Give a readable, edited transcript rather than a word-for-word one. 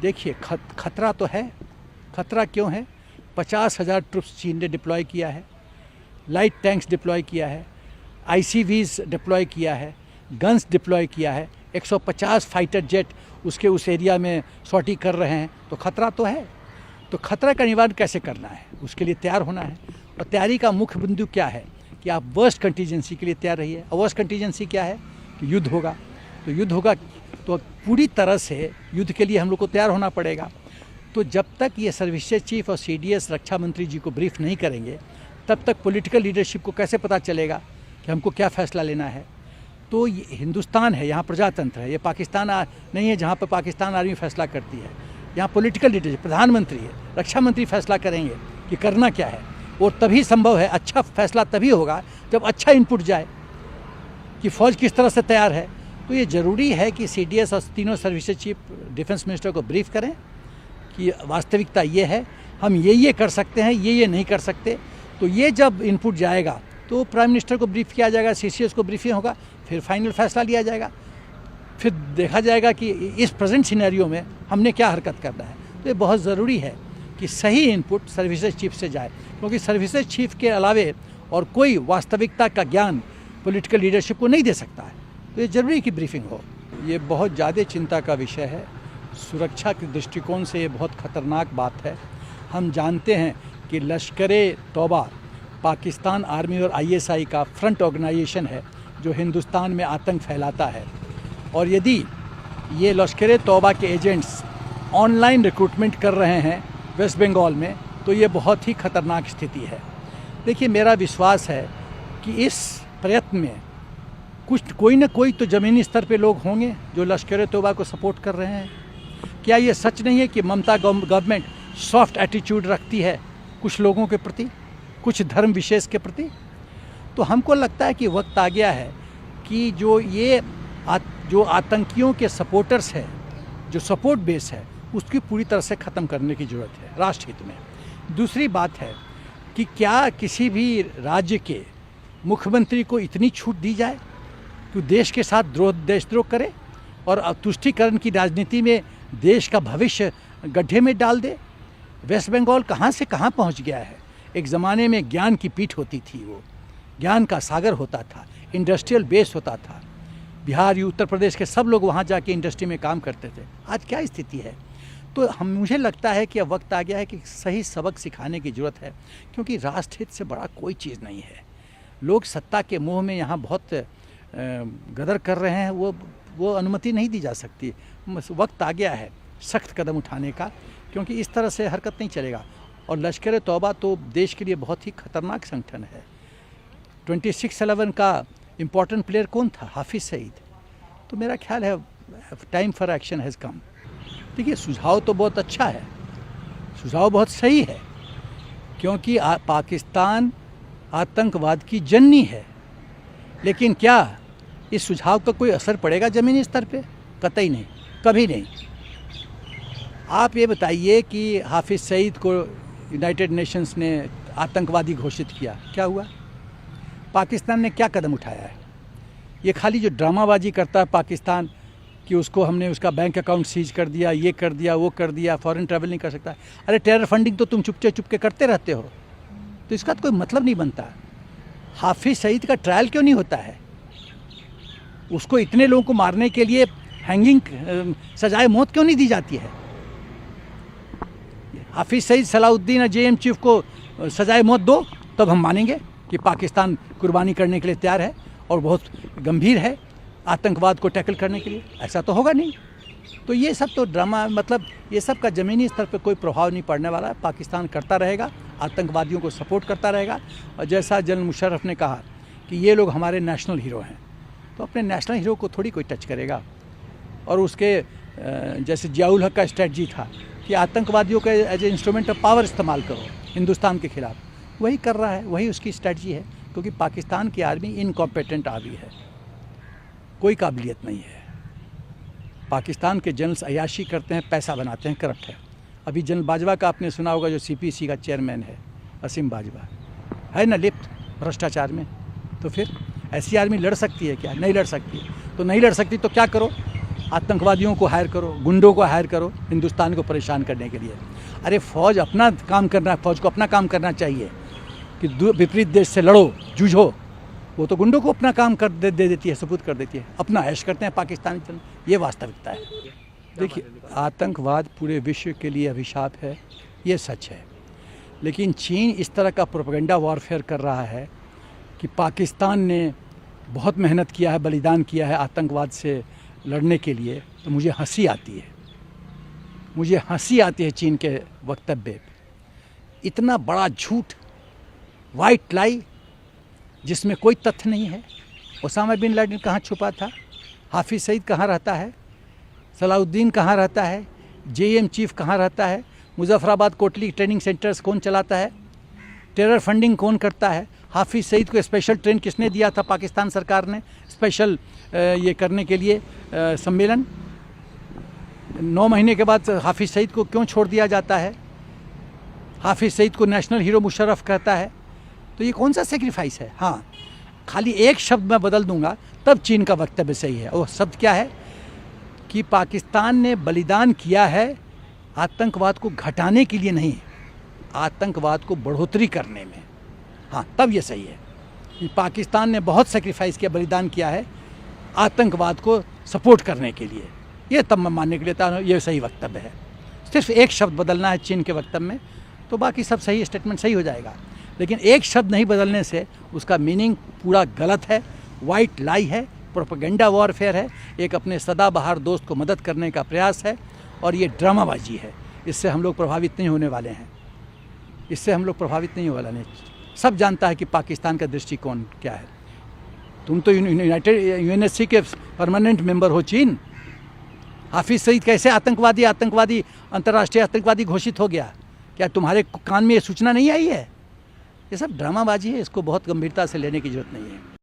देखिए खतरा तो है। खतरा क्यों है? 50,000 ट्रुप्स चीन ने डिप्लॉय किया है, लाइट टैंक्स डिप्लॉय किया है, ICVs डिप्लॉय किया है, गन्स डिप्लॉय किया है, 150 फाइटर जेट उसके उस एरिया में सॉर्टी कर रहे हैं। तो खतरा तो है। तो खतरा का निवारण कैसे करना है, उसके लिए तैयार होना है। और तैयारी का मुख्य बिंदु क्या है कि आप वर्स्ट कंटीजेंसी के लिए तैयार रहिए। और वर्स्ट कंटीजेंसी क्या है कि युद्ध होगा। तो युद्ध होगा तो पूरी तरह से युद्ध के लिए हम लोग को तैयार होना पड़ेगा। तो जब तक ये सर्विसेज चीफ और CDS रक्षा मंत्री जी को ब्रीफ नहीं करेंगे, तब तक पॉलिटिकल लीडरशिप को कैसे पता चलेगा कि हमको क्या फ़ैसला लेना है। तो ये हिंदुस्तान है, यहाँ प्रजातंत्र है। ये पाकिस्तान नहीं है जहाँ पर पाकिस्तान आर्मी फैसला करती है। यहाँ पॉलिटिकल लीडरशिप, प्रधानमंत्री है, रक्षा मंत्री फैसला करेंगे कि करना क्या है। और तभी संभव है, अच्छा फैसला तभी होगा जब अच्छा इनपुट जाए कि फ़ौज किस तरह से तैयार है। तो ये ज़रूरी है कि CDS और तीनों सर्विसेज चीफ डिफेंस मिनिस्टर को ब्रीफ करें कि वास्तविकता ये है, हम ये कर सकते हैं, ये नहीं कर सकते। तो ये जब इनपुट जाएगा तो प्राइम मिनिस्टर को ब्रीफ किया जाएगा, CCS को ब्रीफिंग होगा, फिर फाइनल फैसला लिया जाएगा। फिर देखा जाएगा कि इस प्रेजेंट सिनेरियो में हमने क्या हरकत करना है। तो ये बहुत ज़रूरी है कि सही इनपुट सर्विसेज चीफ से जाए, क्योंकि सर्विसेज चीफ के अलावे और कोई वास्तविकता का ज्ञान पॉलिटिकल लीडरशिप को नहीं दे सकता है। तो ये ज़रूरी कि ब्रीफिंग हो। ये बहुत ज़्यादा चिंता का विषय है। सुरक्षा के दृष्टिकोण से ये बहुत ख़तरनाक बात है। हम जानते हैं कि लश्कर-ए-तौबा पाकिस्तान आर्मी और ISI का फ्रंट ऑर्गेनाइजेशन है जो हिंदुस्तान में आतंक फैलाता है। और यदि ये लश्कर-ए-तौबा के एजेंट्स ऑनलाइन रिक्रूटमेंट कर रहे हैं वेस्ट बंगाल में, तो ये बहुत ही ख़तरनाक स्थिति है। देखिए, मेरा विश्वास है कि इस प्रयत्न में कोई ना कोई तो ज़मीनी स्तर पे लोग होंगे जो लश्कर-ए-तौबा को सपोर्ट कर रहे हैं। क्या ये सच नहीं है कि ममता गवर्नमेंट सॉफ्ट एटीट्यूड रखती है कुछ लोगों के प्रति, कुछ धर्म विशेष के प्रति? तो हमको लगता है कि वक्त आ गया है कि जो आतंकियों के सपोर्टर्स हैं, जो सपोर्ट बेस है, उसकी पूरी तरह से ख़त्म करने की ज़रूरत है राष्ट्रहित में। दूसरी बात है कि क्या किसी भी राज्य के मुख्यमंत्री को इतनी छूट दी जाए कि देश के साथ देशद्रोह करे और तुष्टीकरण की राजनीति में देश का भविष्य गड्ढे में डाल दे? वेस्ट बंगाल कहाँ से कहाँ पहुँच गया है। एक ज़माने में ज्ञान की पीठ होती थी, वो ज्ञान का सागर होता था, इंडस्ट्रियल बेस होता था। बिहार, उत्तर प्रदेश के सब लोग वहाँ जाके इंडस्ट्री में काम करते थे। आज क्या स्थिति है? तो मुझे लगता है कि अब वक्त आ गया है कि सही सबक सिखाने की ज़रूरत है, क्योंकि राष्ट्रहित से बड़ा कोई चीज़ नहीं है। लोग सत्ता के मोह में यहाँ बहुत गदर कर रहे हैं, वो अनुमति नहीं दी जा सकती। वक्त आ गया है सख्त कदम उठाने का, क्योंकि इस तरह से हरकत नहीं चलेगा। और लश्कर-ए-तौबा तो देश के लिए बहुत ही खतरनाक संगठन है। 26/11 का इम्पॉर्टेंट प्लेयर कौन था? हाफिज़ सईद। तो मेरा ख्याल है time for action has come. देखिए, सुझाव तो बहुत अच्छा है, सुझाव बहुत सही है, क्योंकि पाकिस्तान आतंकवाद की जननी है। लेकिन क्या इस सुझाव का कोई असर पड़ेगा ज़मीनी स्तर पे? कतई नहीं, कभी नहीं। आप ये बताइए कि हाफिज़ सईद को यूनाइटेड नेशंस ने आतंकवादी घोषित किया, क्या हुआ? पाकिस्तान ने क्या कदम उठाया है? ये खाली जो ड्रामाबाजी करता है पाकिस्तान कि उसको हमने उसका बैंक अकाउंट सीज कर दिया, ये कर दिया, वो कर दिया, फॉरेन ट्रैवल नहीं कर सकता। अरे टेरर फंडिंग तो तुम चुपके करते रहते हो, तो इसका तो कोई मतलब नहीं बनता। हाफिज़ सईद का ट्रायल क्यों नहीं होता है? उसको इतने लोगों को मारने के लिए हैंगिंग सजाए मौत क्यों नहीं दी जाती है? हाफिज़ सईद, सलाउद्दीन और JM चीफ को सजाए मौत दो, तब हम मानेंगे कि पाकिस्तान कुर्बानी करने के लिए तैयार है और बहुत गंभीर है आतंकवाद को टैकल करने के लिए। ऐसा तो होगा नहीं। तो ये सब तो ड्रामा, मतलब ये सब का ज़मीनी स्तर पर कोई प्रभाव नहीं पड़ने वाला है। पाकिस्तान करता रहेगा, आतंकवादियों को सपोर्ट करता रहेगा। और जैसा जनरल मुशर्रफ ने कहा कि ये लोग हमारे नेशनल हीरो हैं, तो अपने नेशनल हीरो को थोड़ी कोई टच करेगा। और उसके जैसे जियाउल हक का स्ट्रेटजी था कि आतंकवादियों का as a instrument of power इस्तेमाल करो हिंदुस्तान के खिलाफ, वही कर रहा है, वही उसकी स्ट्रेटजी है। क्योंकि पाकिस्तान की आर्मी इनकॉम्पिटेंट आर्मी है, कोई काबिलियत नहीं है। पाकिस्तान के जनरल्स अयाशी करते हैं, पैसा बनाते हैं, करप्ट है। अभी जनरल बाजवा का आपने सुना होगा, जो CPC का चेयरमैन है, असीम बाजवा, है ना लिप्त भ्रष्टाचार में। तो फिर ऐसी आर्मी लड़ सकती है क्या? नहीं लड़ सकती। तो नहीं लड़ सकती तो क्या करो? आतंकवादियों को हायर करो, गुंडों को हायर करो हिंदुस्तान को परेशान करने के लिए। अरे फ़ौज अपना काम करना, फ़ौज को अपना काम करना चाहिए कि विपरीत देश से लड़ो, जूझो। वो तो गुंडों को अपना काम कर दे देती है, सबूत कर देती है, अपना ऐश करते हैं पाकिस्तानी चल। ये वास्तविकता है। देखिए, आतंकवाद पूरे विश्व के लिए अभिशाप है, ये सच है। लेकिन चीन इस तरह का प्रोपेगेंडा वॉरफेयर कर रहा है कि पाकिस्तान ने बहुत मेहनत किया है, बलिदान किया है आतंकवाद से लड़ने के लिए, तो मुझे हंसी आती है। मुझे हंसी आती है चीन के वक्तव्य। इतना बड़ा झूठ, वाइट लाई, जिसमें कोई तथ्य नहीं है। ओसामा बिन लादेन कहाँ छुपा था? हाफिज़ सईद कहाँ रहता है? सलाउद्दीन कहाँ रहता है? जेएम चीफ कहाँ रहता है? मुजफ्फराबाद कोटली ट्रेनिंग सेंटर्स कौन चलाता है? टेरर फंडिंग कौन करता है? हाफिज़ सईद को स्पेशल ट्रेन किसने दिया था? पाकिस्तान सरकार ने स्पेशल ये करने के लिए सम्मेलन। 9 महीने के बाद हाफिज़ सईद को क्यों छोड़ दिया जाता है? हाफिज़ सईद को नेशनल हीरो मुशर्रफ कहता है। तो ये कौन सा सेक्रीफाइस है? हाँ, खाली एक शब्द मैं बदल दूंगा तब चीन का वक्तव्य सही है। वो शब्द क्या है कि पाकिस्तान ने बलिदान किया है आतंकवाद को घटाने के लिए नहीं, आतंकवाद को बढ़ोतरी करने में। हाँ, तब ये सही है कि पाकिस्तान ने बहुत सेक्रीफाइस किया, बलिदान किया है आतंकवाद को सपोर्ट करने के लिए। ये तब मैं मानने के लिए था, ये सही वक्तव्य है। सिर्फ एक शब्द बदलना है चीन के वक्तव्य में, तो बाकी सब सही, स्टेटमेंट सही हो जाएगा। लेकिन एक शब्द नहीं बदलने से उसका मीनिंग पूरा गलत है, वाइट लाई है, प्रोपेगेंडा वॉरफेयर है, एक अपने सदाबहार दोस्त को मदद करने का प्रयास है, और ये ड्रामाबाजी है। इससे हम लोग प्रभावित नहीं होने वाले हैं, इससे हम लोग प्रभावित नहीं होने वाले हैं। सब जानता है कि पाकिस्तान का दृष्टिकोण क्या है। तुम तो यूएनएससी के परमानेंट मेंबर हो चीन। हाफिज़ सईद कैसे आतंकवादी अंतर्राष्ट्रीय आतंकवादी घोषित हो गया? क्या तुम्हारे कान में ये सूचना नहीं आई है? ये सब ड्रामाबाजी है, इसको बहुत गंभीरता से लेने की जरूरत नहीं है।